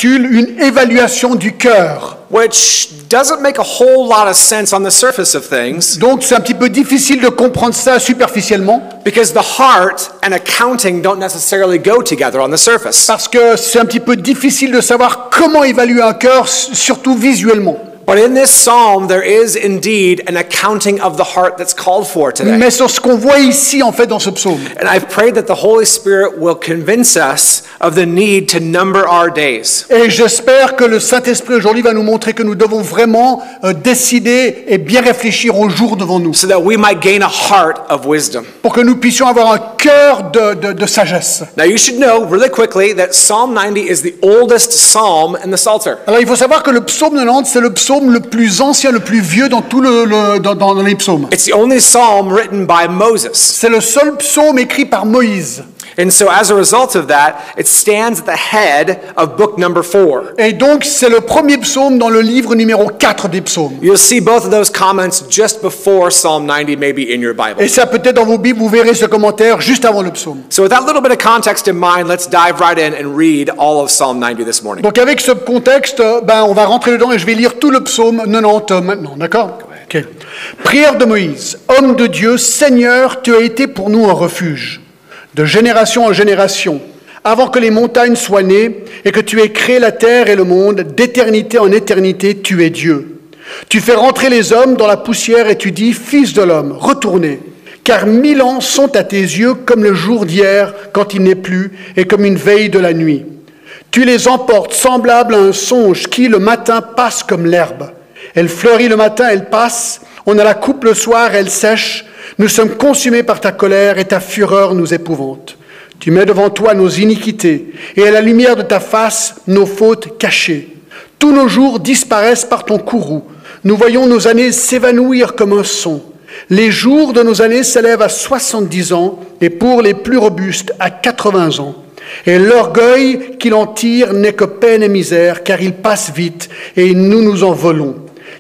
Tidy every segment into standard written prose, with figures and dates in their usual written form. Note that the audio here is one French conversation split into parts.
une évaluation du cœur. which doesn't make a whole lot of sense on the surface of things. Donc c'est un petit peu difficile de comprendre ça superficiellement. Because the heart and accounting don't necessarily go together on the surface. Parce que c'est un petit peu difficile de savoir comment évaluer un cœur, surtout visuellement. But in this psalm, there is indeed an accounting of the heart that's called for today. Mais sur ce qu'on voit ici, en fait, dans ce psaume. And I've prayed that the Holy Spirit will convince us of the need to number our days. Et j'espère que le Saint-Esprit aujourd'hui va nous montrer que nous devons vraiment décider et bien réfléchir au jour devant nous. So that we might gain a heart of wisdom. Pour que nous puissions avoir un cœur de sagesse. Now you should know really quickly that Psalm 90 is the oldest psalm in the Psalter. Alors il faut savoir que le psaume 90, c'est le psaume le plus ancien, le plus vieux dans tout dans les psaumes. It's the only psalm written by Moses. C'est le seul psaume écrit par Moïse. And so as a result of that, it stands at the head of book number 4. Et donc c'est le premier psaume dans le livre numéro 4 des psaumes. You'll see both of those comments just before Psalm 90 maybe in your Bible. Et ça peut-être dans vos Bibles, vous verrez ce commentaire juste avant le psaume. So with that little bit of context in mind, let's dive right in and read all of Psalm 90 this morning. Donc avec ce contexte, on va rentrer dedans et je vais lire tout le psaume 90 maintenant, d'accord? Okay. Prière de Moïse. Homme de Dieu, Seigneur, tu as été pour nous un refuge, de génération en génération, avant que les montagnes soient nées et que tu aies créé la terre et le monde, d'éternité en éternité, tu es Dieu. Tu fais rentrer les hommes dans la poussière et tu dis, Fils de l'homme, retournez, car 1000 ans sont à tes yeux comme le jour d'hier quand il n'est plus et comme une veille de la nuit. Tu les emportes semblables à un songe qui, le matin, passe comme l'herbe. Elle fleurit le matin, elle passe, on a la coupe le soir, elle sèche. Nous sommes consumés par ta colère et ta fureur nous épouvante. Tu mets devant toi nos iniquités et à la lumière de ta face nos fautes cachées. Tous nos jours disparaissent par ton courroux. Nous voyons nos années s'évanouir comme un son. Les jours de nos années s'élèvent à 70 ans et pour les plus robustes à 80 ans. Et l'orgueil qu'il en tire n'est que peine et misère, car il passe vite et nous nous en volons.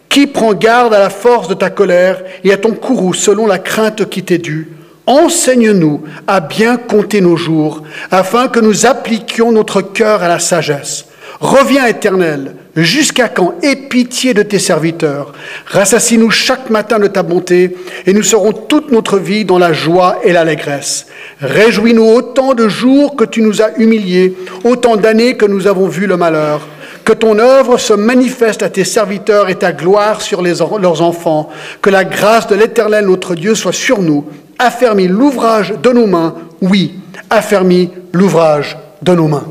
Qui prend garde à la force de ta colère et à ton courroux selon la crainte qui t'est due? Enseigne-nous à bien compter nos jours, afin que nous appliquions notre cœur à la sagesse. Reviens, Éternel, jusqu'à quand? Aie pitié de tes serviteurs. Rassasie-nous chaque matin de ta bonté, et nous serons toute notre vie dans la joie et l'allégresse. Réjouis-nous autant de jours que tu nous as humiliés, autant d'années que nous avons vu le malheur. Que ton œuvre se manifeste à tes serviteurs et ta gloire sur leurs enfants. Que la grâce de l'Éternel, notre Dieu, soit sur nous. Affermis l'ouvrage de nos mains. Oui, affermis l'ouvrage de nos mains.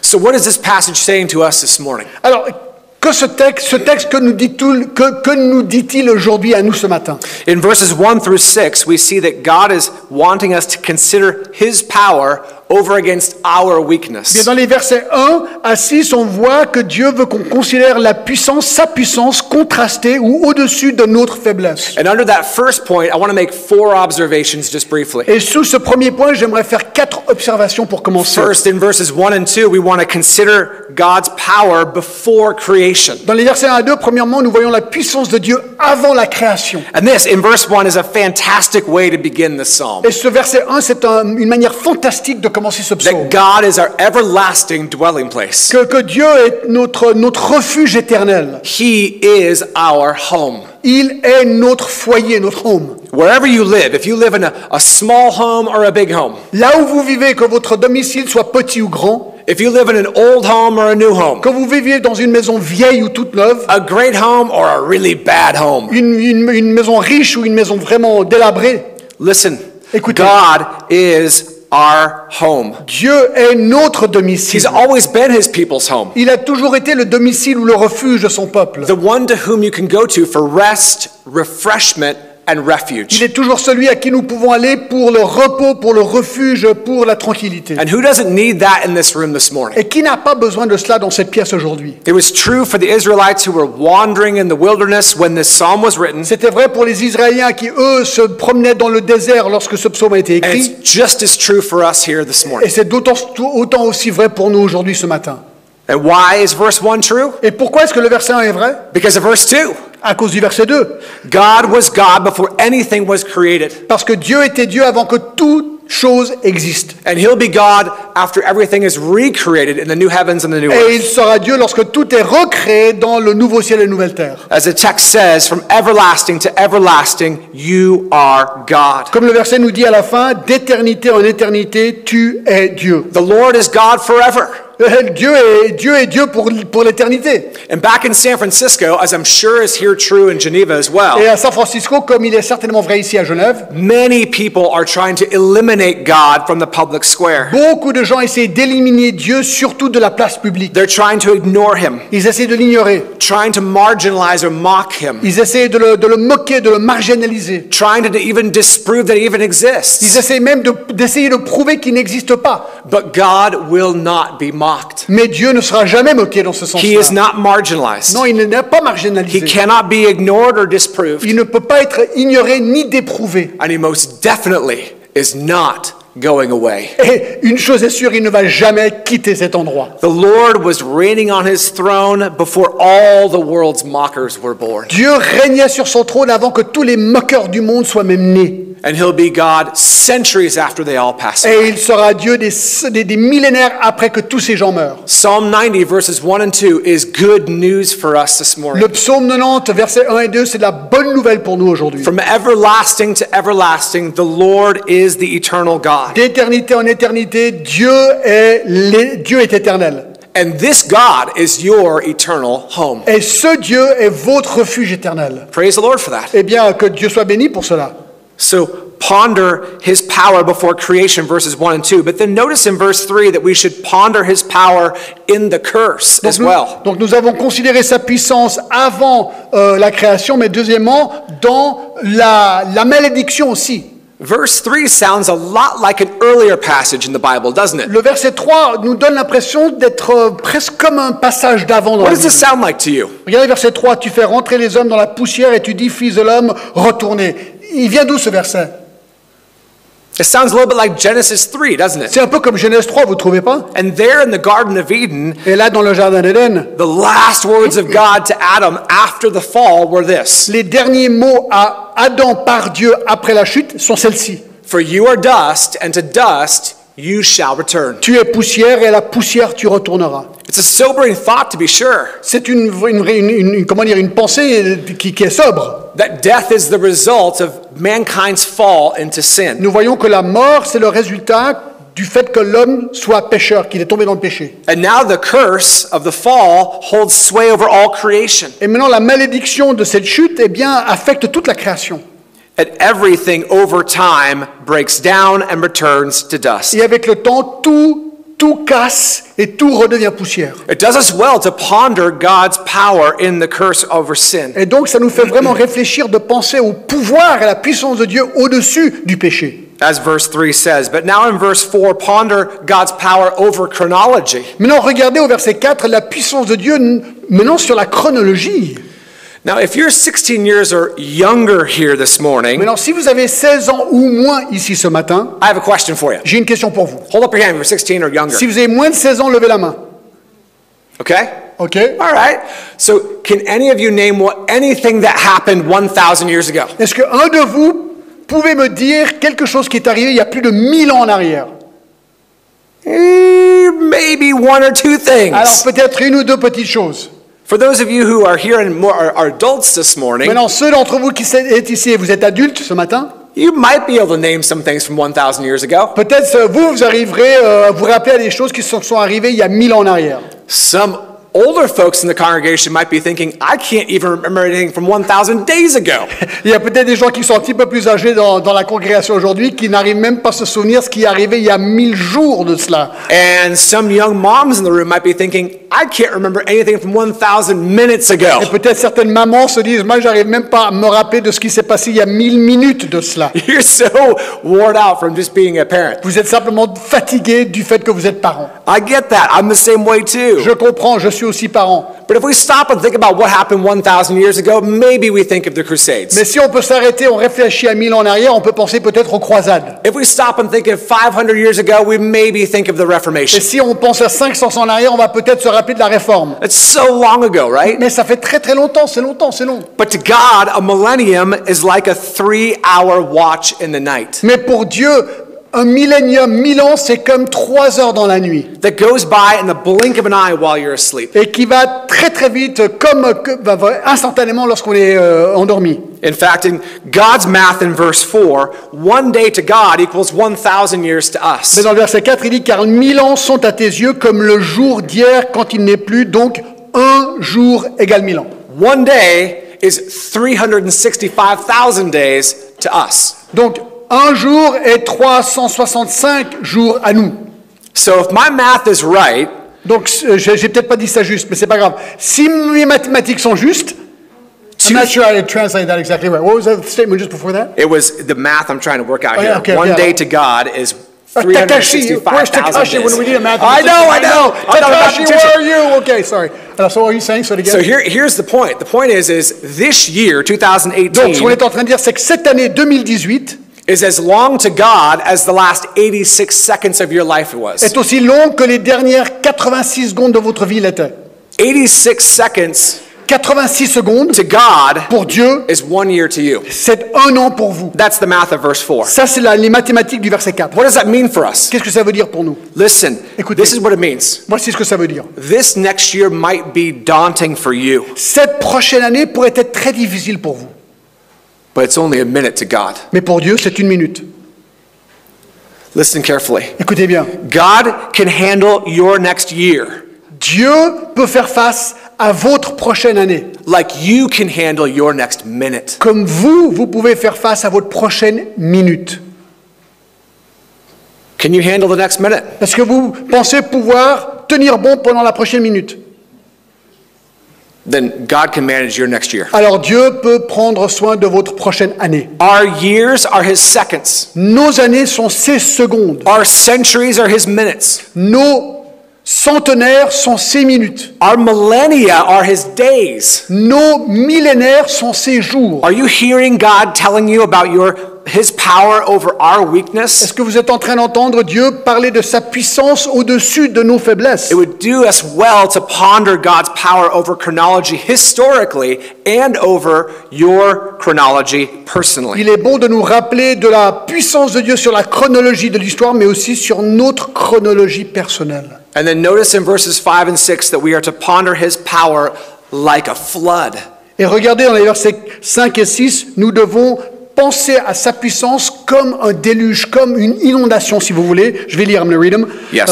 So what is this passage saying to us this morning? Alors, que ce texte que nous dit-il aujourd'hui à nous ce matin? In verses 1 through 6, we see that God is wanting us to consider His power over against our weakness. Bien, dans les versets 1 à 6, on voit que Dieu veut qu'on considère la puissance, sa puissance contrastée ou au-dessus de notre faiblesse. And under that first point, I want to make 4 observations just briefly. Et sous ce premier point, j'aimerais faire 4 observations pour commencer. First, in verses 1 and 2, we want to consider God's power before creation. Dans les versets 1 à 2, premièrement, nous voyons la puissance de Dieu avant la création. And this, in verse 1, is a fantastic way to begin this psalm. Et ce verset 1, c'est une manière fantastique de commencer ce psaume. That God is our everlasting dwelling place. Que Dieu est notre refuge éternel. He is our home. Il est notre foyer, notre home. Wherever you live, if you live in a small home or a big home, Là où vous vivez, que votre domicile soit petit ou grand, if you live in an old home or a new home, que vous viviez dans une maison vieille ou toute neuve, a great home or a really bad home, une maison riche ou une maison vraiment délabrée, listen, Écoutez. God is our home. Dieu est notre domicile. He's always been His people's home. Il a toujours été le domicile ou le refuge de son peuple. The one to whom you can go to for rest, refreshment, and Il refuge. est toujours celui à qui nous pouvons aller pour le repos, pour le refuge, pour la tranquillité. And who doesn't need that in this room this morning? Et qui n'a pas besoin de cela dans cette pièce aujourd'hui? It was true for the Israelites who were wandering in the wilderness when this psalm was written. C'était vrai pour les Israéliens qui, eux, se promenaient dans le désert lorsque ce psaume a été And écrit. it's just as true for us here this Et morning. c'est autant aussi vrai pour nous aujourd'hui ce matin. And why is verse 1 true? Et pourquoi est-ce que le verset 1 est vrai? Because of verse 2. À cause du verset 2. God was God before anything was created. Parce que Dieu était Dieu avant que toute choses existent. And he'll be God after everything is recreated in the new heavens and the new Et il earth. sera Dieu lorsque tout est recréé dans le nouveau ciel et la nouvelle terre. As the text says, from everlasting to everlasting, you are God. Comme le verset nous dit à la fin, d'éternité en éternité, tu es Dieu. The Lord is God forever. Dieu est Dieu pour l'éternité. And back in San Francisco, as I'm sure is here true in Geneva as Et well, à San Francisco, comme il est certainement vrai ici à Genève, many people are trying to eliminate God from the public square. beaucoup de gens essaient d'éliminer Dieu, surtout de la place publique. They're trying to ignore him, Ils essaient de l'ignorer. trying to marginalize or mock him, Ils essaient de le moquer, de le marginaliser. trying to even disprove that he even Ils exists. essaient même d'essayer de prouver qu'il n'existe pas. But God will not be mocked. Mais Dieu ne sera jamais moqué dans ce He is sens-là. not marginalized. Non, il n'est pas He marginalisé. cannot be ignored or disproved. Il ne peut pas être ignoré ni déprouvé. And he most definitely is not going away. Et une chose est sûre, il ne va jamais quitter cet endroit. The Lord was reigning on his throne before all the world's mockers were born. Dieu régnait sur son trône avant que tous les moqueurs du monde soient même nés. And he'll be God centuries after they all pass Et away. il sera Dieu des millénaires après que tous ces gens meurent. Psalm 90 verses 1 and 2 is good news for us this morning. Le psaume 90, versets 1 et 2, c'est de la bonne nouvelle pour nous aujourd'hui. From everlasting to everlasting, the Lord is the eternal God. D'éternité en éternité, Dieu est éternel. And this God is your eternal home. Et ce Dieu est votre refuge éternel. Praise the Lord for that. Eh bien, que Dieu soit béni pour cela. So ponder his power before creation, verses 1 and 2. But then notice in verse 3 that we should ponder his power in the curse as well. Donc nous avons considéré sa puissance avant la création, mais deuxièmement, dans la malédiction aussi. Verse 3 sounds a lot like an earlier passage in the Bible, doesn't it? Le verset 3 nous donne l'impression d'être presque comme un passage d'avant dans What la does this Bible. sound like to you? Regardez verset 3, tu fais rentrer les hommes dans la poussière et tu dis, fils de l'homme, retournez. Il vient d'où ce verset? It sounds a little bit like Genesis 3, doesn't it? C'est un peu comme Genèse 3, vous trouvez pas? And there in the Garden of Eden, Et là, dans le jardin d'Éden, the last words of God to Adam after the fall were this: les derniers mots à Adam par Dieu après la chute sont celles-ci. For you are dust, and to dust you shall return. Tu es poussière et à la poussière tu retourneras. It's a sobering thought, to be sure, C'est une pensée qui est sobre. that death is the result of mankind's fall into sin. Nous voyons que la mort, c'est le résultat du fait que l'homme soit pécheur, qu'il est tombé dans le péché. And now the curse of the fall holds sway over all creation. Et maintenant, la malédiction de cette chute, eh bien, affecte toute la création. And everything over time breaks down and returns to dust. Et avec le temps, tout casse et tout redevient poussière. It does us well to ponder God's power in the curse over sin. Et donc, ça nous fait vraiment réfléchir de penser au pouvoir et à la puissance de Dieu au-dessus du péché. As verse 3 says. But now in verse 4, ponder God's power over chronology. Maintenant, regardez au verset 4, la puissance de Dieu maintenant sur la chronologie. Now, if you're 16 years or younger here this morning, Maintenant, si vous avez 16 ans ou moins ici ce matin, I have a question for you. j'ai une question pour vous. Hold up your hand if you're 16 or younger. Si vous avez moins de 16 ans, levez la main. Okay? OK? All right. So, can any of you name anything that happened 1,000 years ago? Est-ce qu'un de vous pouvez me dire quelque chose qui est arrivé il y a plus de 1000 ans en arrière? Maybe one or two things. Alors peut-être une ou deux petites choses. For those of you who are here and are adults this morning, Maintenant, ceux d'entre vous qui êtes ici et vous êtes adultes ce matin, you might be able to name some things from 1,000 years ago. peut-être vous arriverez à vous rappeler à des choses qui sont arrivées il y a 1000 ans en arrière. Some older folks in the congregation might be thinking, I can't even remember anything from 1,000 days ago. Il y a peut-être des gens qui sont un petit peu plus âgés dans la congrégation aujourd'hui qui n'arrivent même pas à se souvenir ce qui est arrivé il y a 1000 jours de cela. And some young moms in the room might be thinking, I can't remember anything from 1,000 minutes ago. Et peut-être certaines mamans se disent, moi j'arrive même pas à me rappeler de ce qui s'est passé il y a 1000 minutes de cela. You're so worn out from just being a parent. Vous êtes simplement fatigué du fait que vous êtes parent. I get that. I'm the same way too. Je comprends, je suis aussi parent. But if we stop and think about what happened 1,000 years ago, maybe we think of the Crusades. Mais si on peut s'arrêter, on réfléchit à 1000 ans en arrière, on peut penser peut-être aux croisades. If we stop and think of 500 years ago, we maybe think of the Et Reformation. si on pense à 500 ans en arrière, on va peut-être se rappeler de la réforme. It's so long ago, right? Mais ça fait très très longtemps, c'est longtemps, c'est long. But to God, a millennium is like a 3-hour watch in the night. Mais pour Dieu, Un millénium, 1000 ans, c'est comme 3 heures dans la nuit. that goes by in the blink of an eye while you're asleep. Et qui va très très vite, instantanément lorsqu'on est endormi. In fact, in God's math in verse 4, 1 day to God equals 1,000 years to us. Mais dans le verset 4, il dit « Car 1000 ans sont à tes yeux comme le jour d'hier quand il n'est plus, donc un jour égale 1000 ans. One day is 365,000 days to us. » Donc, un jour est 365 jours à nous. So if my math is right, Donc, j'ai peut-être pas dit ça juste, mais c'est pas grave. Si mes mathématiques sont justes, I'm not sure I translate that exactly right. What was the statement just before that? it was the math I'm trying to work out Oh, here. yeah, okay, One yeah. day to God is Takashi, where's 365,000 Takashi when we need a days. mathematician? I know. I'm not a Takashi, mathematician. where are you? Okay, sorry. Alors, so what are you saying? So again. So here's the point. The point is this year, Donc, ce qu'on 2018, est en train de dire, c'est que cette année 2018 is as long to God as the last 86 seconds of your life was. est aussi longue que les dernières 86 secondes de votre vie l'étaient. 86 seconds 86 secondes to God pour Dieu, is 1 year to you. c'est un an pour vous. That's the math of verse 4. Ça, c'est les mathématiques du verset 4. What does that mean for us? Qu'est-ce que ça veut dire pour nous? Listen, Écoutez. this is what it means. Voici ce que ça veut dire. This next year might be daunting for you, Cette prochaine année pourrait être très difficile pour vous. but it's only a minute to God. Mais pour Dieu, c'est une minute. Listen carefully. Écoutez bien. God can handle your next year Dieu peut faire face à votre prochaine année. like you can handle your next minute. Comme vous pouvez faire face à votre prochaine minute. Can you handle the next minute? Est-ce que vous pensez pouvoir tenir bon pendant la prochaine minute? Then God can manage your next year. Alors Dieu peut prendre soin de votre prochaine année. Our years are His seconds. Nos années sont ses secondes. Our centuries are His minutes. Nos centenaires sont ses minutes. Our millennia are His days. Nos millénaires sont ses jours. Are you hearing God telling you about His power over our weakness? Est-ce que vous êtes en train d'entendre Dieu parler de sa puissance au-dessus de nos faiblesses? It would do us well to ponder God's power over chronology historically and over your chronology personally. Il est bon de nous rappeler de la puissance de Dieu sur la chronologie de l'histoire, mais aussi sur notre chronologie personnelle. And then notice in verses 5 and 6 that we are to ponder His power like a flood. Et regardez dans les versets 5 et 6, nous devons penser à sa puissance comme un déluge, comme une inondation, si vous voulez. Je vais lire, I'm going to read them. Yes.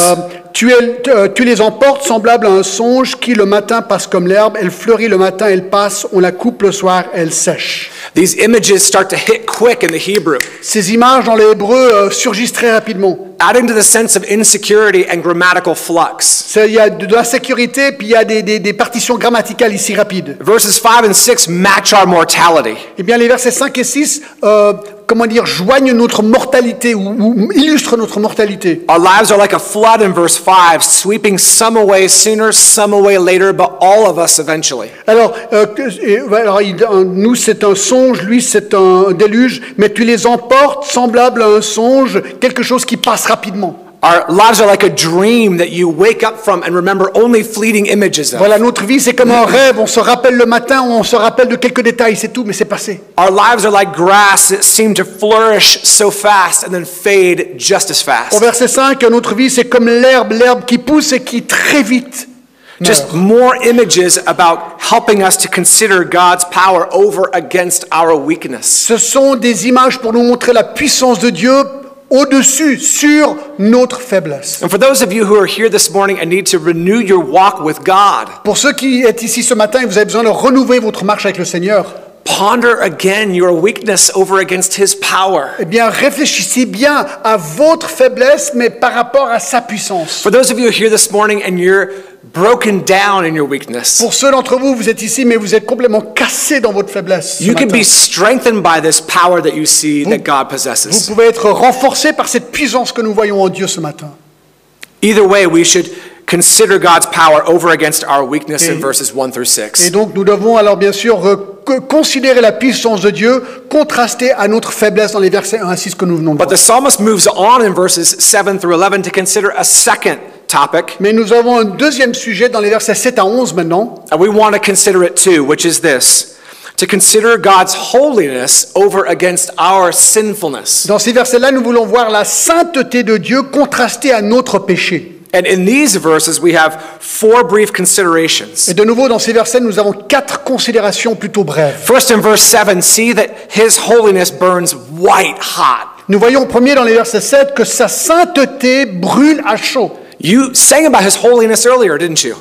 Tu les emportes semblable à un songe qui le matin passe comme l'herbe, elle fleurit le matin, elle passe, on la coupe le soir, elle sèche. These images start to hit quick in the Hebrew, Ces images dans l'hébreu surgissent très rapidement. adding to the sense of insecurity and grammatical flux. Il y a de la sécurité, puis il y a des partitions grammaticales ici rapides. Verses 5 and 6 match our mortality. Eh bien, les versets 5 et 6, joignent notre mortalité ou illustrent notre mortalité. Our lives are like a flood in verse 5, sweeping some away sooner, some away later, but all of us eventually. Alors, nous, c'est un songe, lui, c'est un déluge, mais tu les emportes semblable à un songe, quelque chose qui passe rapidement. Our lives are like a dream that you wake up from and remember only fleeting images of. Voilà, notre vie, c'est comme un rêve. On se rappelle le matin, on se rappelle de quelques détails, c'est tout, mais c'est passé. Our lives are like grass that seem to flourish so fast and then fade just as Au fast. verset 5, notre vie, c'est comme l'herbe qui pousse et qui très vite Just meurt. more images about helping us to consider God's power over against our weakness. Ce sont des images pour nous montrer la puissance de Dieu au-dessus, sur notre faiblesse. And for those of you who are here this morning and need to renew your walk with God, Pour ceux qui êtes ici ce matin et vous avez besoin de renouveler votre marche avec le Seigneur, ponder again your weakness over against His power. eh bien, réfléchissez bien à votre faiblesse, mais par rapport à sa puissance. For those of you here this morning and you're broken down in your weakness, Pour ceux d'entre vous, vous êtes ici, mais vous êtes complètement cassés dans votre faiblesse. ce you can matin. be strengthened by this power that you see that God Vous possesses. pouvez être renforcés par cette puissance que nous voyons en Dieu ce matin. Either way, we should consider God's power over against our weakness in verses 1 through Et 6. donc, nous devons alors bien sûr considérer la puissance de Dieu contrastée à notre faiblesse dans les versets 1 à 6 que nous venons de But voir. the psalmist moves on in verses 7 through 11 to consider a second topic, Mais nous avons un deuxième sujet dans les versets 7 à 11 maintenant. and we want to consider it too, which is this: to consider God's holiness over against our sinfulness. Dans ces versets-là, nous voulons voir la sainteté de Dieu contrastée à notre péché. And in these verses, we have 4 brief considerations. Et de nouveau, dans ces versets, nous avons 4 considérations plutôt brèves. First, in verse 7, see that his holiness burns white hot. Nous voyons au premier dans les versets 7 que sa sainteté brûle à chaud. You sang about his holiness earlier, didn't you?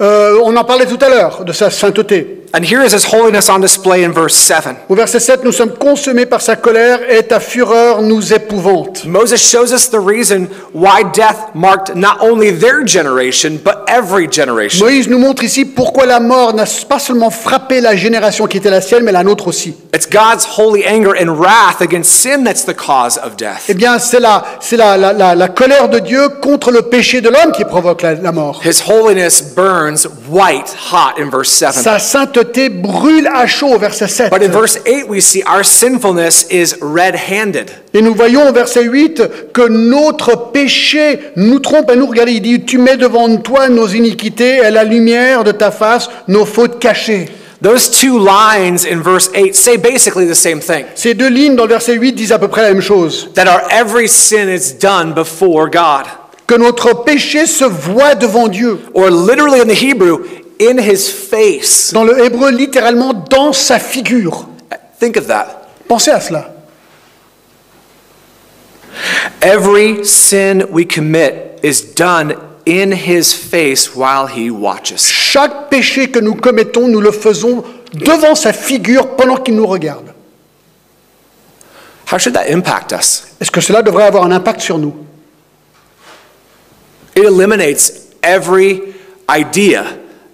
On en parlait tout à l'heure de sa sainteté. And here is his holiness on display in verse 7. Au verset 7, nous sommes consumés par sa colère et ta fureur nous épouvante. Moses shows us the reason why death marked not only their generation, but every generation. Moïse nous montre ici pourquoi la mort n'a pas seulement frappé la génération qui était la sienne, mais la nôtre aussi. It's God's holy anger and wrath against sin that's the cause of death. Eh bien, c'est la colère de Dieu contre le péché de l'homme qui provoque la mort. His holiness burns white hot in verse 7. Sa sainteté brûle à chaud au verset 7. But in verse 8 we see our sinfulness is red-handed. Et nous voyons au verset 8 que notre péché nous trompe à nous. Regardez, il dit, tu mets devant toi nos iniquités et à la lumière de ta face nos fautes cachées. Those 2 lines in verse 8 say basically the same thing. Ces 2 lignes dans le verset 8 disent à peu près la même chose. That our every sin is done before God. Que notre péché se voit devant Dieu. Or literally in the Hebrew, in his face. Dans le hébreu, littéralement, dans sa figure. Think of that. Pensez à cela. Every sin we commit is done in his face while he watches. Chaque péché que nous commettons, nous le faisons devant sa figure pendant qu'il nous regarde. How should that impact us? Est-ce que cela devrait avoir un impact sur nous? It eliminates every idea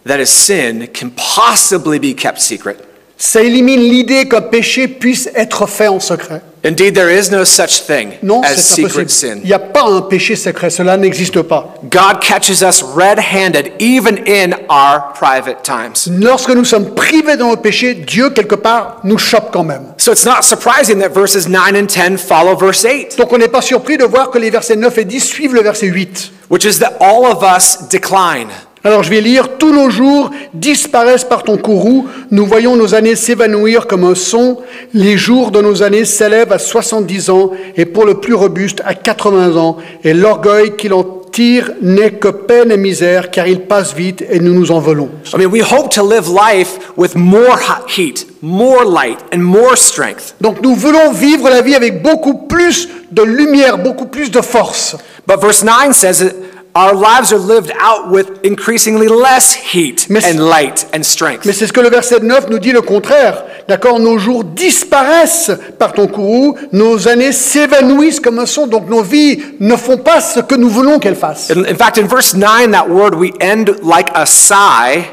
that a sin can possibly be kept secret. Ça élimine l'idée qu'un péché puisse être fait en secret. Indeed, there is no such thing Non, as c'est secret impossible. sin. Il n'y a pas un péché secret, cela n'existe pas. God catches us red-handed even in our private times. Lorsque nous sommes privés dans notre péché, Dieu, quelque part, nous chope quand même. So it's not surprising that verses 9 and 10 follow verse 8, Donc on n'est pas surpris de voir que les versets 9 et 10 suivent le verset 8. which is that all of us decline. Alors je vais lire, tous nos jours disparaissent par ton courroux, nous voyons nos années s'évanouir comme un son, les jours de nos années s'élèvent à 70 ans, et pour le plus robuste à 80 ans, et l'orgueil qui l'en tire n'est que peine et misère, car il passe vite et nous nous envolons. I mean, we hope to live life with more heat, more light, and more strength. Donc nous voulons vivre la vie avec beaucoup plus de lumière, beaucoup plus de force. But verse 9 says that our lives are lived out with increasingly less heat and light and strength. Mais c'est ce que le verset 9 nous dit le contraire. D'accord, nos jours disparaissent par ton courroux, nos années s'évanouissent comme un son, donc nos vies ne font pas ce que nous voulons qu'elles fassent. In fact, in verse 9, that word we end like a sigh.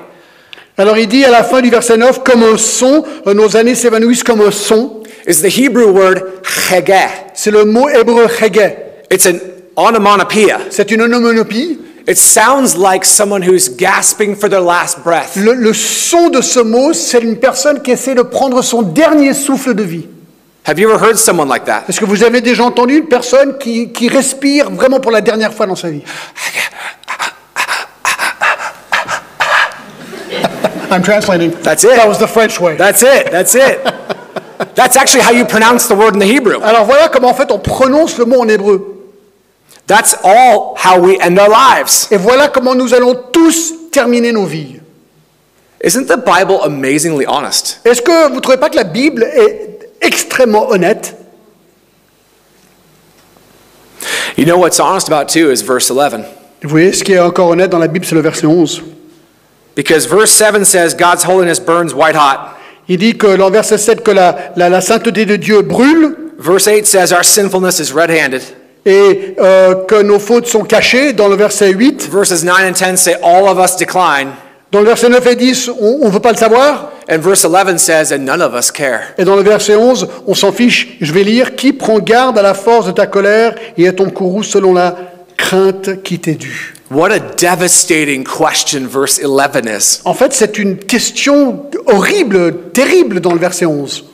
Alors il dit à la fin du verset 9, comme un son, nos années s'évanouissent comme un son. Is the Hebrew word chegeh. C'est le mot hébreu chegeh. It's an onomatopoeia. C'est une onomatopée. It sounds like someone who's gasping for their last breath. Le son de ce mot, c'est une personne qui essaie de prendre son dernier souffle de vie. Have you ever heard someone like that? Est-ce que vous avez déjà entendu une personne qui respire vraiment pour la dernière fois dans sa vie? I'm translating. That's it. That was the French way. That's it. That's it. That's actually how you pronounce the word in the Hebrew. Alors voilà comment en fait on prononce le mot en hébreu. That's all how we end our lives. Et voilà comment nous allons tous terminer nos vies. Isn't the Bible amazingly honest? Est-ce que vous ne trouvez pas que la Bible est extrêmement honnête? You know what's honest about too is verse 11. Vous voyez, ce qui est encore honnête dans la Bible, c'est le verset 11. Because verse 7 says God's holiness burns white hot. Il dit que dans le verset 7 que la sainteté de Dieu brûle. Verse 8 says our sinfulness is red-handed. Et que nos fautes sont cachées dans le verset 8. Verses 9 and 10 say all of us decline. Dans le verset 9 et 10, on ne veut pas le savoir. And verse 11 says and none of us care. Et dans le verset 11, on s'en fiche. Je vais lire, qui prend garde à la force de ta colère et à ton courroux selon la crainte qui t'est due. What a devastating question verse 11 is. En fait, c'est une question horrible, terrible dans le verset 11.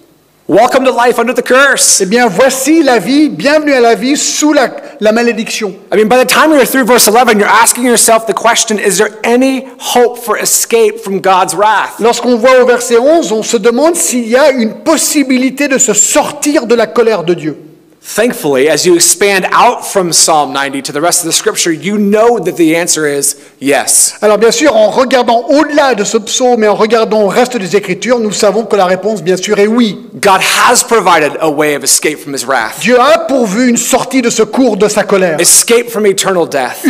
Welcome to life under the curse. Eh bien, voici la vie, bienvenue à la vie sous la malédiction. I mean, by the time you're through verse 11, you're asking yourself the question, is there any hope for escape from God's wrath? Lorsqu'on voit au verset 11, on se demande s'il y a une possibilité de se sortir de la colère de Dieu. Thankfully, as you expand out from Psalm 90 to the rest of the scripture, you know that the answer is yes. Alors bien sûr, en regardant au-delà de ce psaume et en regardant au reste des Écritures, nous savons que la réponse, bien sûr, est oui. God has provided a way of escape from his wrath. Dieu a pourvu une sortie de secours de sa colère. Escape from eternal death.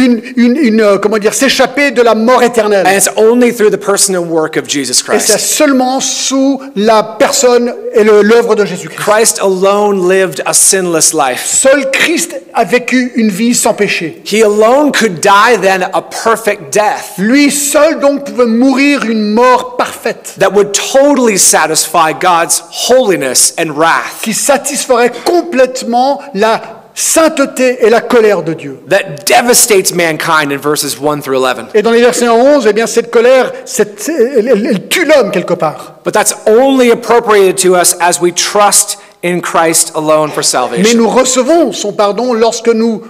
S'échapper de la mort éternelle. And it's only through the person and work of Jesus Et c'est Christ. seulement sous la personne et l'œuvre de Jésus-Christ. Christ alone lived a sinless life. Seul Christ a vécu une vie sans péché. He alone could die then a perfect death Lui seul donc pouvait mourir une mort parfaite that would totally satisfy God's holiness and wrath, qui satisferait complètement la sainteté et la colère de Dieu. that devastates mankind in verses 1 through 11. Et dans les versets 11, eh bien cette colère, elle tue l'homme quelque part. But that's only appropriated to us as we trust in Christ alone for Mais salvation. nous recevons son pardon lorsque nous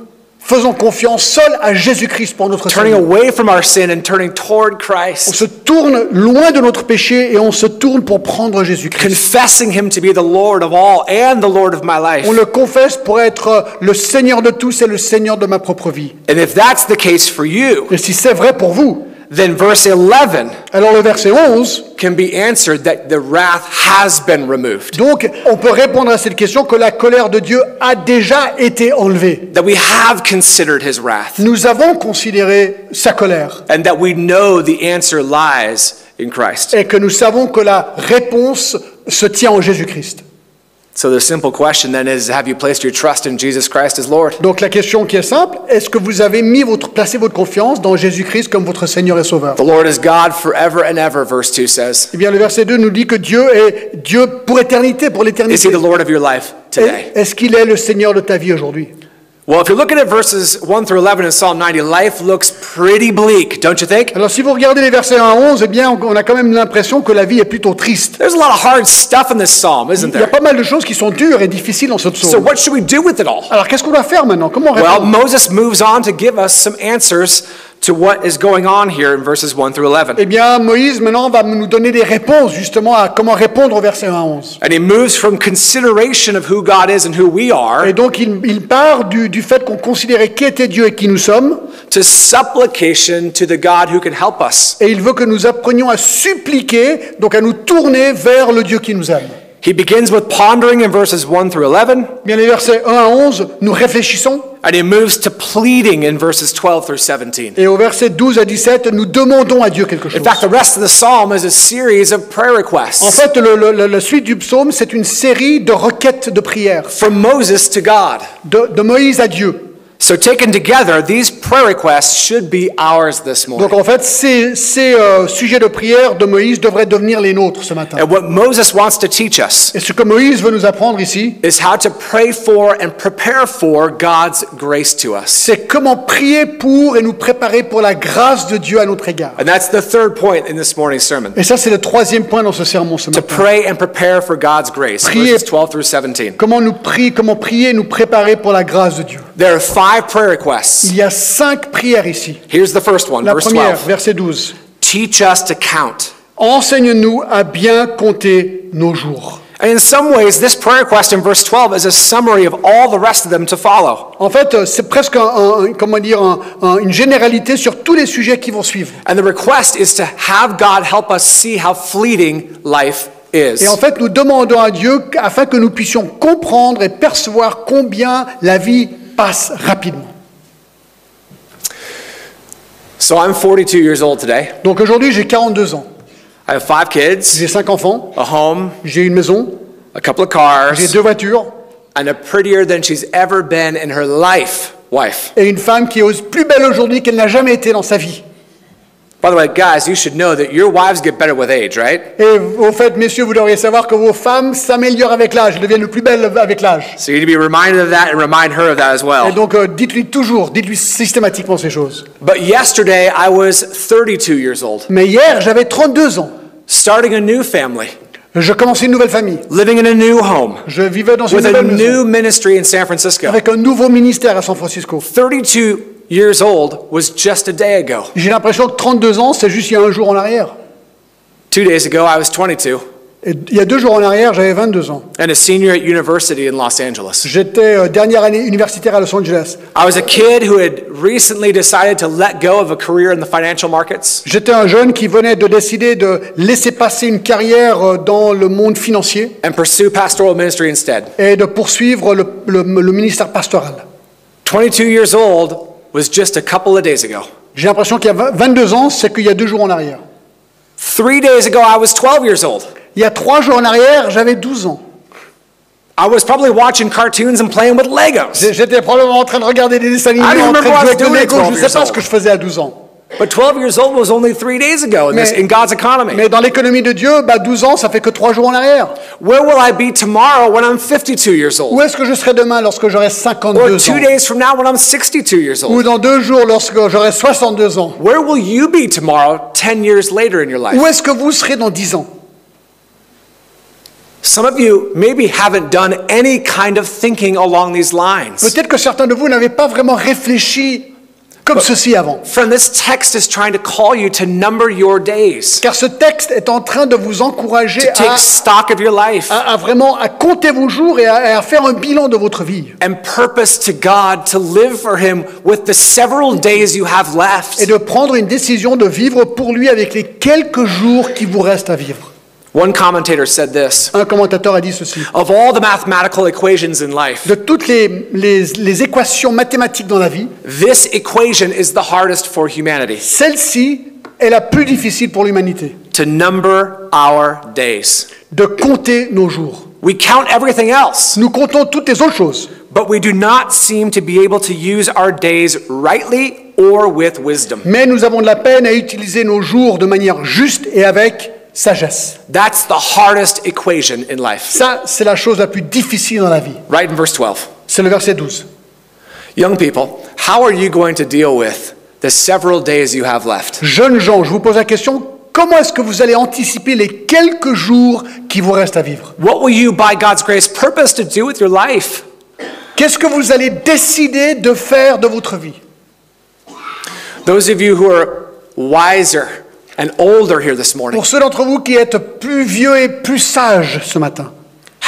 faisons confiance seul à Jésus-Christ pour notre Turning salut. away from our sin and turning toward On Christ, se tourne loin de notre péché et on se tourne pour prendre Jésus-Christ. confessing him to be the Lord of all and the Lord of my life. On le confesse pour être le Seigneur de tous et le Seigneur de ma propre vie. And if that's the case for you, Et si c'est vrai pour vous, then verse 11 alors le verset 11, can be answered that the wrath has been removed, donc on peut répondre à cette question que la colère de Dieu a déjà été enlevée. that we have considered his wrath, Nous avons considéré sa colère and that we know the answer lies in Christ. et que nous savons que la réponse se tient en Jésus-Christ. So the simple question then is, have you placed your trust in Jesus Christ as Lord? Donc la question qui est simple, est-ce que vous avez placé votre confiance dans Jésus-Christ comme votre Seigneur et Sauveur? The Lord is God forever and ever, verse 2 says. Eh bien le verset 2 nous dit que Dieu est Dieu pour éternité, pour Is l'éternité. he the Lord of your life today? Est-ce qu'il est le Seigneur de ta vie aujourd'hui? Well, if you're looking at verses 1 through 11 in Psalm 90, life looks pretty bleak, don't you think? Alors si vous regardez les versets 1 à 11, eh bien on a quand même l'impression que la vie est plutôt triste. There's a lot of hard stuff in this psalm, isn't Il y a there? pas mal de choses qui sont dures et difficiles dans ce So psaume. what should we do with it all? Alors qu'est-ce qu'on doit faire maintenant? Comment Well, répondre? Moses moves on to give us some answers to what is going on here in verses 1 through 11. Eh bien Moïse maintenant va nous donner des réponses justement à comment répondre aux versets 1 à 11. And he moves from consideration of who God is and who we are Et donc il part du fait qu'on considérait qui était Dieu et qui nous sommes, to supplication to the God who can help us. et il veut que nous apprenions à suppliquer, donc à nous tourner vers le Dieu qui nous aime. He begins with pondering in verses 1 through 11, Bien les versets 1 à 11, nous réfléchissons, and he moves to pleading in verses 12 through 17. et au verset 12 à 17, nous demandons à Dieu quelque chose. In fact, the rest of the psalm is a series of prayer En requests fait, la suite du psaume, c'est une série de requêtes de prières from Moses to God. de Moïse à Dieu. So taken together, these prayer requests should be ours this Donc morning. en fait, ces sujets de prière de Moïse devraient devenir les nôtres ce matin. And what Moses wants to teach us Et ce que Moïse veut nous apprendre ici, is how to pray for and prepare for God's grace to us. c'est comment prier pour et nous préparer pour la grâce de Dieu à notre égard. And that's the third point in this morning's sermon. Et ça, c'est le troisième point dans ce sermon ce To matin. pray and prepare for God's grace, Prier. verses 12 through 17. Comment prier et nous préparer pour la grâce de Dieu. There are 5 prayer requests. Il y a 5 prières ici. Here's the first one, La verse première, 12. verset 12. Teach us to count. Enseigne-nous à bien compter nos jours. And in some ways, this prayer request in verse 12 is a summary of all the rest of them to follow. En fait, c'est presque une généralité sur tous les sujets qui vont suivre. And the request is to have God help us see how fleeting life is. Et en fait, nous demandons à Dieu afin que nous puissions comprendre et percevoir combien la vie passe rapidement. So I'm 42 years old today. Donc aujourd'hui, j'ai 42 ans. I have 5 kids, J'ai 5 enfants, a home, j'ai une maison, a couple of j'ai cars, 2 voitures and a prettier than she's ever been in her life wife. et une femme qui est plus belle aujourd'hui qu'elle n'a jamais été dans sa vie. By the way, guys, you should know that your wives get better with age, right? Et au fait, messieurs, vous devriez savoir que vos femmes s'améliorent avec l'âge, elles deviennent plus belles avec l'âge. So you need to be reminded of that and remind her of that as Et well. donc, dites-lui systématiquement ces choses. But yesterday, I was 32 years old, Mais hier, j'avais 32 ans. starting a new family. Je commençais une nouvelle famille. living in a new home, Je vivais dans une with a nouvelle maison, new ministry in San Francisco. avec un nouveau ministère à San Francisco. 32 years old was just a day ago. J'ai l'impression que 32 ans, c'est juste il y a un jour en arrière. 2 days ago, I was 22 Et il y a 2 jours en arrière, j'avais 22 ans. and a senior at university in Los Angeles. J'étais dernière année universitaire à Los Angeles. I was a kid who had recently decided to let go of a career in the financial markets J'étais un jeune qui venait de décider de laisser passer une carrière dans le monde financier and pursue pastoral ministry instead. et de poursuivre le ministère pastoral. 22 years old was just a couple of days ago. J'ai l'impression qu'il y a 22 ans, c'est qu'il y a 2 jours en arrière. 3 days ago, I was 12 years old. Il y a 3 jours en arrière, j'avais 12 ans. I was probably watching cartoons and playing with Legos. J'étais probablement en train de regarder des dessins animés, I don't en train de remember jouer what I avec was le doing Lego. at Je 12 ne sais pas years ce que je faisais à 12 ans. But 12 years old was only 3 days ago in God's economy. Mais dans l'économie de Dieu, 12 ans, ça fait que 3 jours en arrière. Where will I be tomorrow when I'm 52 years Où old? est-ce que je serai demain lorsque j'aurai Or 52 2 ans? days from now when I'm 62 years Ou old? dans 2 jours lorsque j'aurai 62 ans? Where will you be tomorrow 10 years later in your life? Où est-ce que vous serez dans 10 ans? Some of you maybe haven't done any kind of thinking along these lines. Peut-être que certains de vous n'avaient pas vraiment réfléchi comme ceci avant. Friend, this text is trying to call you to number your days, Car ce texte est en train de vous encourager to take stock of your life, à vraiment à compter vos jours et à faire un bilan de votre vie. and purpose to God to live for Him with the several days you have left. Et de prendre une décision de vivre pour lui avec les quelques jours qui vous restent à vivre. One commentator said this: Un commentateur a dit ceci. of all the mathematical equations in life, De toutes les équations mathématiques dans la vie, this equation is the hardest for humanity, celle-ci est la plus difficile pour l'humanité. to number our days. De compter nos jours. We count everything else, Nous comptons toutes les autres choses. but we do not seem to be able to use our days rightly or with wisdom. Mais nous avons de la peine à utiliser nos jours de manière juste et avec sagesse. That's the hardest equation in life. Ça, c'est la chose la plus difficile dans la vie. Right in verse 12. C'est le verset 12. Young people, how are you going to deal with the several days you have left? Jeunes gens, je vous pose la question, comment est-ce que vous allez anticiper les quelques jours qui vous restent à vivre? What will you, by God's grace, purpose to do with your life? Qu'est-ce que vous allez décider de faire de votre vie? Those of you who are wiser and older here this morning, Pour ceux d'entre vous qui êtes plus vieux et plus sages ce matin,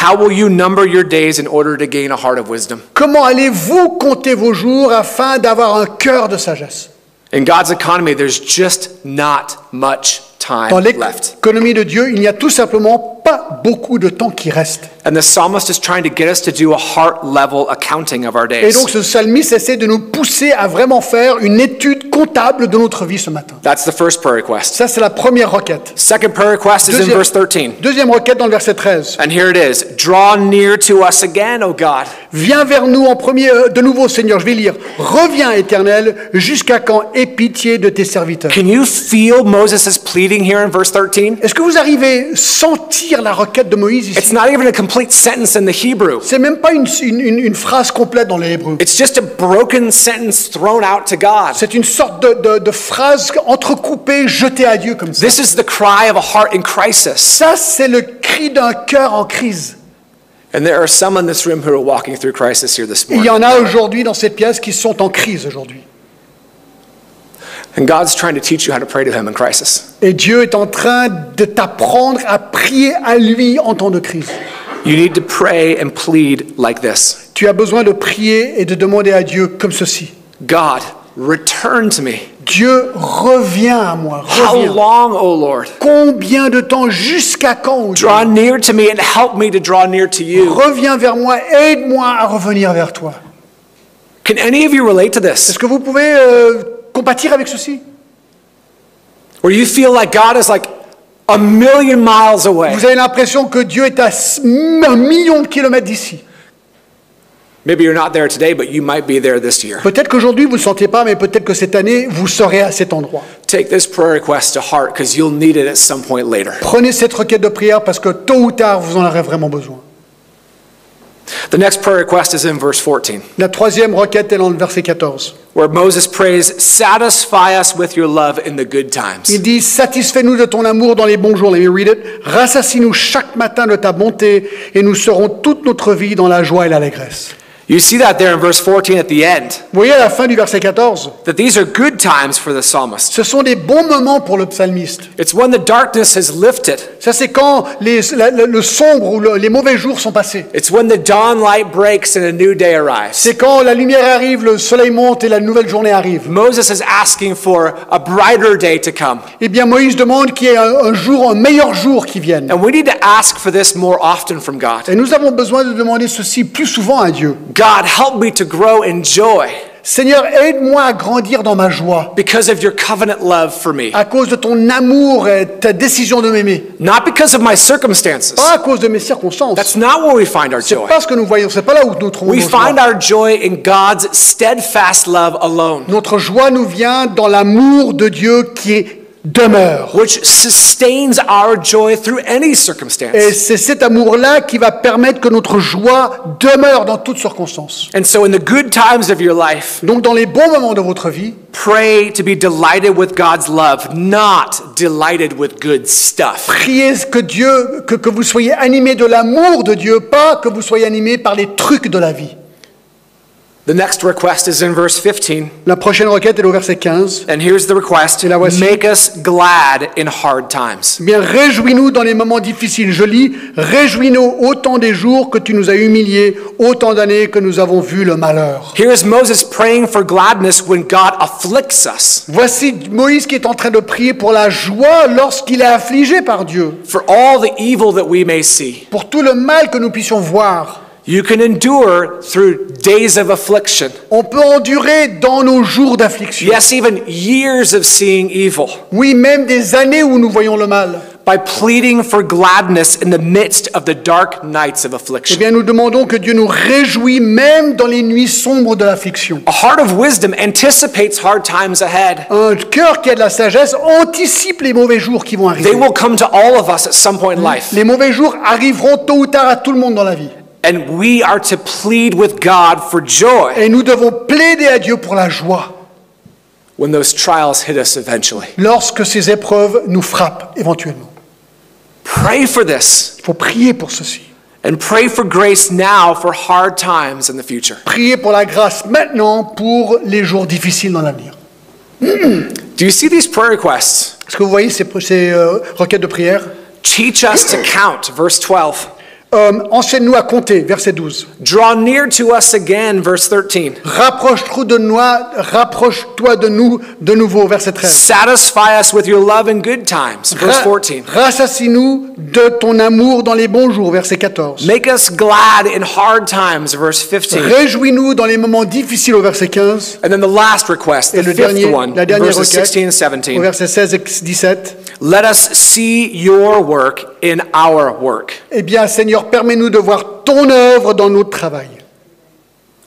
how will you number your days in order to gain a heart of wisdom? comment allez-vous compter vos jours afin d'avoir un cœur de sagesse? In God's economy, there's just not much Dans time left. l'économie de Dieu, il n'y a tout simplement pas beaucoup de temps qui reste. And the psalmist is trying to get us to do a heart level accounting of our Et days. donc ce psalmiste essaie de nous pousser à vraiment faire une étude comptable de notre vie ce matin. That's the first prayer request. Ça, c'est la première requête. Second prayer request is in verse 13. Deuxième requête dans le verset 13. And here it is. Draw near to us again, O God. Viens vers nous en premier, de nouveau Seigneur, je vais lire. Reviens éternel, jusqu'à quand aie pitié de tes serviteurs. Can you feel Moses' pleading here in verse 13? Est-ce que vous arrivez à sentir la requête de Moïse It's ici? not even a complete sentence in the Hebrew. C'est même pas une phrase complète dans les Hébreux. It's just a broken sentence thrown out to God. C'est une sorte de phrase entrecoupée, jetée à Dieu comme ça. This is the cry of a heart in crisis. Ça, c'est le cri d'un cœur en crise. And there are some in this room who are walking through crisis here this Il y morning. en a aujourd'hui dans cette pièce qui sont en crise aujourd'hui. And God's trying to teach you how to pray to Him in crisis. Et Dieu est en train de t'apprendre à prier à lui en temps de crise. You need to pray and plead like this. Tu as besoin de prier et de demander à Dieu comme ceci. God, return to me. Dieu, reviens à moi, How reviens. long, O Lord? Combien de temps, jusqu'à quand, ô Dieu? Draw near to me and help me to draw near to you. Reviens vers moi, aide-moi à revenir vers toi. Can any of you relate to Est-ce this? que vous pouvez compatir avec ceci? Where you feel like God is like a million miles away. Vous avez l'impression que Dieu est à 1 million de kilomètres d'ici. Maybe you're not there today, but you might be there this year. Peut-être qu'aujourd'hui vous ne le sentez pas, mais peut-être que cette année vous serez à cet endroit. Take this prayer request to heart because you'll need it at some point later. Prenez cette requête de prière parce que tôt ou tard vous en aurez vraiment besoin. The next prayer request is in verse 14. La troisième requête est dans le verset 14. where Moses prays, satisfy us with your love in the good times. Il dit, satisfais-nous de ton amour dans les bons jours. Let me read it. Rassasie-nous chaque matin de ta bonté et nous serons toute notre vie dans la joie et l'allégresse. You see that there in verse 14 at the end, Vous voyez à la fin du verset 14, that these are good times for the psalmist. ce sont des bons moments pour le psalmiste. It's when the darkness has lifted. Ça, c'est quand le sombre ou les mauvais jours sont passés. It's when the dawn light breaks and a new day arrives. C'est quand la lumière arrive, le soleil monte et la nouvelle journée arrive. Moses is asking for a brighter day to come. Eh bien, Moïse demande qu'il y ait un meilleur jour qui vienne. And we need to ask for this more often from God. Et nous avons besoin de demander ceci plus souvent à Dieu. God, help me to grow in joy Seigneur, aide-moi à grandir dans ma joie because of your covenant love for me. à cause de ton amour et ta décision de m'aimer. Not because of my circumstances. Pas à cause de mes circonstances. That's not where we find our C'est joy. pas ce que nous voyons, c'est pas là où nous trouvons We notre joie. find our joy in God's steadfast love alone, Notre joie nous vient dans l'amour de Dieu qui demeure. which sustains our joy through any Et circumstance. c'est cet amour-là qui va permettre que notre joie demeure dans toutes circonstances. And so in the good times of your life, Donc dans les bons moments de votre vie, pray to be delighted with God's love, not delighted with good stuff. priez que vous soyez animés de l'amour de Dieu, pas que vous soyez animés par les trucs de la vie. The next request is in verse 15. La prochaine requête est au verset 15. And here's the request. Et la voici. Make us glad in hard times. Eh bien, réjouis-nous dans les moments difficiles. Je lis, réjouis-nous autant des jours que tu nous as humiliés, autant d'années que nous avons vu le malheur. Here is Moses praying for gladness when God afflicts us. Voici Moïse qui est en train de prier pour la joie lorsqu'il est affligé par Dieu, For all the evil that we may see. pour tout le mal que nous puissions voir. You can endure through days of affliction. On peut endurer dans nos jours d'affliction. Yes, even years of seeing evil. Oui, même des années où nous voyons le mal. By pleading for gladness in the midst of the dark nights of Eh affliction. bien, nous demandons que Dieu nous réjouisse même dans les nuits sombres de l'affliction. A heart of wisdom anticipates hard times ahead. Un cœur qui a de la sagesse anticipe les mauvais jours qui vont arriver. They will come to all of us at some point in life. Les mauvais jours arriveront tôt ou tard à tout le monde dans la vie. And we are to plead with God for joy Et nous devons plaider à Dieu pour la joie when those trials hit us eventually. lorsque ces épreuves nous frappent éventuellement. Pray for this Il faut prier pour ceci. and pray for grace now for hard times in the future. Prier pour la grâce maintenant pour les jours difficiles dans l'avenir. Do you see these prayer requests? Est-ce que vous voyez ces requêtes de prière? Teach us to count, verse 12. Enseigne-nous à compter, verset 12. Draw near to us again, verse 13. Rapproche-toi de nous de nouveau, verset 13. Satisfy us with your love in good times, verse 14. Rassasie-nous de ton amour dans les bons jours, verset 14. Make us glad in hard times, verse 15. Réjouis-nous dans les moments difficiles, au verset 15. And then the last request, Et the fifth one, la dernière verses requête, 16 and au 17. verset 16 et 17. Let us see your work in our work. Eh bien, Seigneur, permets-nous de voir ton œuvre dans notre travail.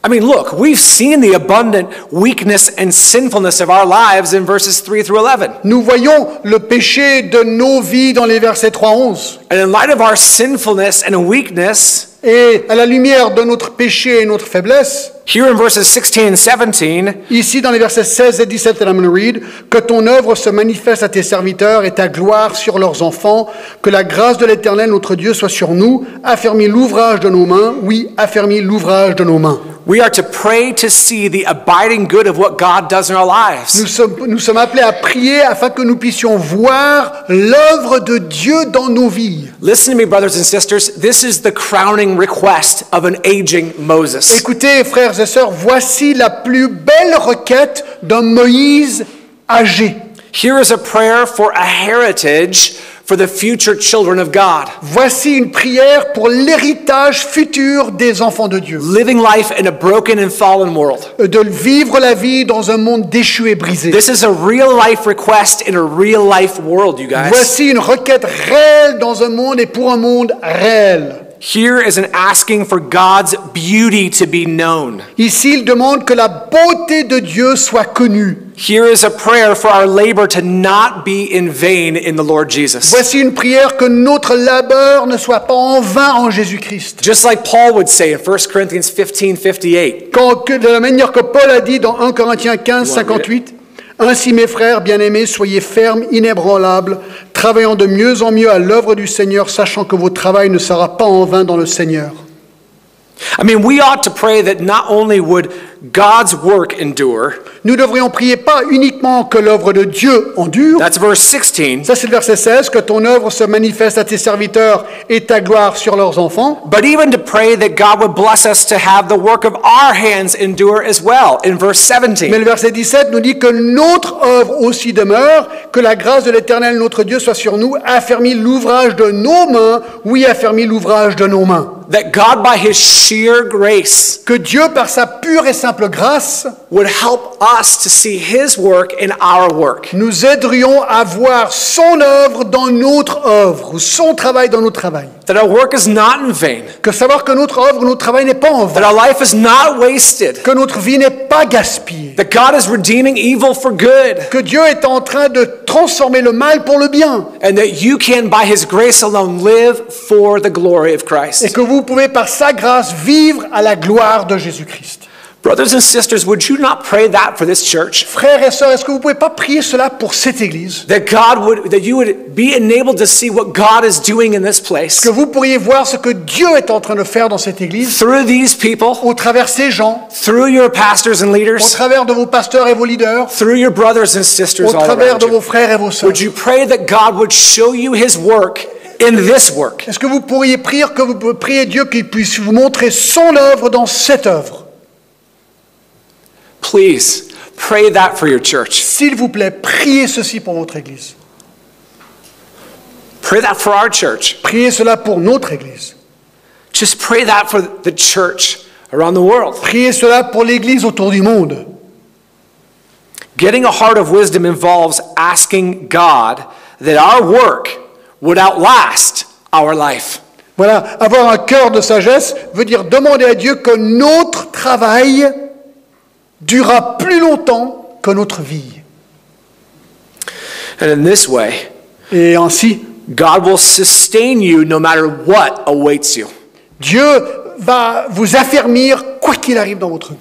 I mean, look, we've seen the abundant weakness and sinfulness of our lives in verses 3 through 11. Nous voyons le péché de nos vies dans les versets 3 à 11. And in light of our sinfulness and weakness, Et à la lumière de notre péché et notre faiblesse, here in verses 16 and 17, ici dans les versets 16 et 17, and I'm going to read, que ton œuvre se manifeste à tes serviteurs et ta gloire sur leurs enfants, que la grâce de l'Éternel notre Dieu soit sur nous, affermis l'ouvrage de nos mains, oui, affermis l'ouvrage de nos mains. we are to pray to see the abiding good of what God does in our lives. Nous sommes appelés à prier afin que nous puissions voir l'œuvre de Dieu dans nos vies. Listen to me, brothers and sisters. This is the crowning request of an aging Moses. Écoutez, frères et sœurs, voici la plus belle requête d'un Moïse âgé. Here is a prayer for a heritage for the future children of God. Voici une prière pour l'héritage futur des enfants de Dieu. Living life in a broken and fallen world. De vivre la vie dans un monde déchu et brisé. This is a real life request in a real life world, you guys. Voici une requête réelle dans un monde et pour un monde réel. Here is an asking for God's beauty to be known. Ici, il demande que la beauté de Dieu soit connue. Here is a prayer for our labor to not be in vain in the Lord Jesus. Voici une prière que notre labeur ne soit pas en vain en Jésus-Christ. Just like Paul would say in 1 Corinthians 15:58. De la manière que Paul a dit dans 1 Corinthiens 15, 58, « Ainsi, mes frères bien-aimés, soyez fermes, inébranlables, travaillant de mieux en mieux à l'œuvre du Seigneur, sachant que votre travail ne sera pas en vain dans le Seigneur. » I mean, we ought to pray that not only would God's work endure. Nous devrions prier pas uniquement que l'œuvre de Dieu endure. That's verse 16. Ça, c'est le verset 16, que ton œuvre se manifeste à tes serviteurs et ta gloire sur leurs enfants. But even to pray that God would bless us to have the work of our hands endure as well, in verse 17. Mais le verset 17 nous dit que notre œuvre aussi demeure, que la grâce de l'Éternel notre Dieu soit sur nous, affermit l'ouvrage de nos mains, oui, affermit l'ouvrage de nos mains. That God by His sheer grace Que Dieu, par sa pure et simple grâce, would help us to see His work in our work. nous aiderions à voir son œuvre dans notre œuvre, ou son travail dans notre travail. That our work is not in vain. Que savoir que notre œuvre, notre travail n'est pas en That vain. our life is not wasted. Que notre vie n'est pas gaspillée. That God is redeeming evil for good. Que Dieu est en train de transformer le mal pour le bien. And that you can, by His grace alone, live for the glory of Et Christ. que vous pouvez par sa grâce vivre à la gloire de Jésus-Christ. Brothers and sisters, would you not pray that for this church? Frères et sœurs, est-ce que vous ne pouvez pas prier cela pour cette église? That you would be enabled to see what God is doing in this place. Que vous pourriez voir ce que Dieu est en train de faire dans cette église, Through these people, au travers ces gens, through your pastors and au leaders, travers de vos pasteurs et vos leaders, through your brothers and sisters au all travers around de you. vos frères et vos sœurs. Would you pray that God would show you His work in this work? Est-ce que vous pourriez prier Dieu qu'il puisse vous montrer son œuvre dans cette œuvre? Please pray that for your church. S'il vous plaît, priez ceci pour votre église. Pray that for our church. Priez cela pour notre église. Just pray that for the church around the world. Priez cela pour l'église autour du monde. Getting a heart of wisdom involves asking God that our work would outlast our life. Voilà, avoir un cœur de sagesse veut dire demander à Dieu que notre travail durera plus longtemps que notre vie. And in this way, Et ainsi, God will sustain you no matter what awaits you. Dieu va vous affermir quoi qu'il arrive dans votre vie.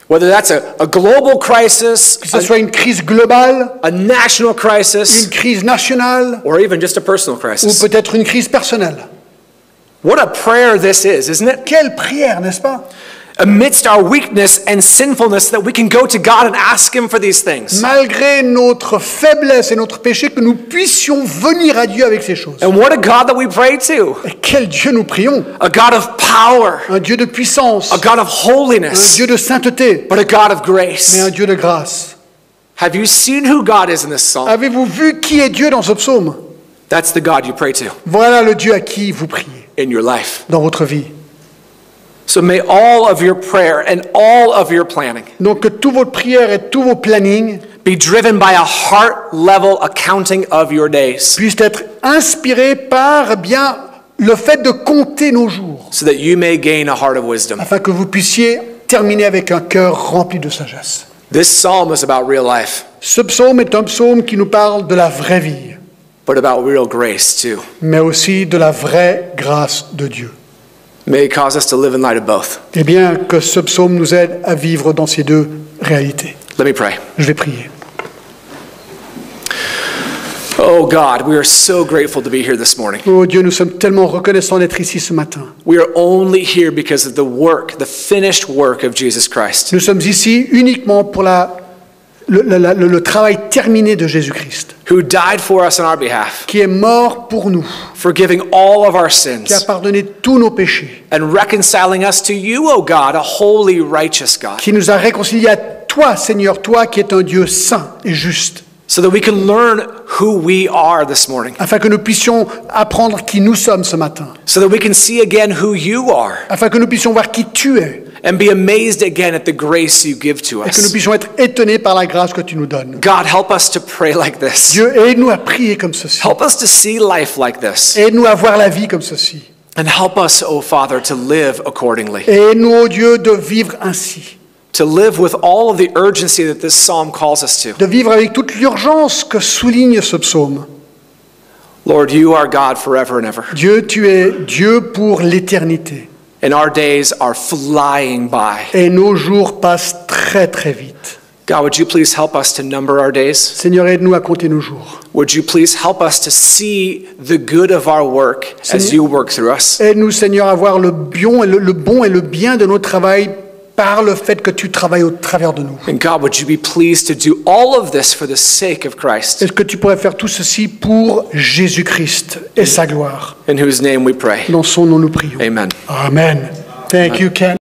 Whether that's a global crisis, Que ce soit une crise globale, a national une crisis, crise nationale or even just a personal ou crisis. peut-être une crise personnelle. What a prayer this is, isn't it? Quelle prière, n'est-ce pas? Amidst our weakness and sinfulness, that we can go to God and ask Him for these things. Malgré notre faiblesse et notre péché, que nous puissions venir à Dieu avec ces choses. And what a God that we pray to. Et quel Dieu nous prions! A God of power, Un Dieu de puissance, a God of un holiness, Dieu de sainteté, but a God of mais grace. un Dieu de grâce. Have you seen who God is in this psalm? Avez-vous vu qui est Dieu dans ce psaume? That's the God you pray to Voilà le Dieu à qui vous priez in your life. dans votre vie. So may all of your prayer and all of your planning Donc que toutes vos prières et tous vos plannings be driven by a heart level accounting of your days, puissent être inspirés par bien le fait de compter nos jours, so that you may gain a heart of wisdom. afin que vous puissiez terminer avec un cœur rempli de sagesse. This psalm is about real life, Ce psaume est un psaume qui nous parle de la vraie vie, but about real grace too. mais aussi de la vraie grâce de Dieu. May it cause us to live in light of both. Eh bien, que ce psaume nous aide à vivre dans ces deux réalités. Let me pray. Je vais prier. Oh God, we are so grateful to be here this morning. Oh Dieu, nous sommes tellement reconnaissants d'être ici ce matin. We are only here because of the work, the finished work of Jesus Christ. Nous sommes ici uniquement pour le travail terminé de Jésus-Christ, Who died for us on our behalf, qui est mort pour nous, forgiving all of our qui a sins, pardonné tous nos péchés, and reconciling us to you, O God, a holy, righteous God, qui nous a réconciliés à toi, Seigneur, toi qui es un Dieu saint et juste, so that we can learn who we are this morning, afin que nous puissions apprendre qui nous sommes ce matin, so that we can see again who you are, afin que nous puissions voir qui tu es, and be amazed again at the grace you give to et que nous us. puissions être étonnés par la grâce que tu nous donnes. God, help us to pray like this. Dieu, aide-nous à prier comme ceci. Help us to see life like this. Aide-nous à voir la vie comme ceci. And help us, O Father, to live accordingly. Et aide-nous, ô Dieu, de vivre ainsi. To live with all of the urgency that this psalm calls us to. De vivre avec toute l'urgence que souligne ce psaume. Lord, you are God forever and ever. Dieu, tu es Dieu pour l'éternité. And our days are flying by. Et nos jours passent très très vite. God, would you please help us to number our days? Seigneur, aide-nous à compter nos jours. Would you please help us to see the good of our work as you work through us? Aide-nous, Seigneur, à voir le bon et le bien de notre travail par le fait que tu travailles au travers de nous. And God, would you be pleased to do all of this for the sake of Christ? Est-ce que tu pourrais faire tout ceci pour Jésus-Christ et sa gloire? In whose name we pray. Dans son nom nous prions. Amen. Amen. Thank you, Ken.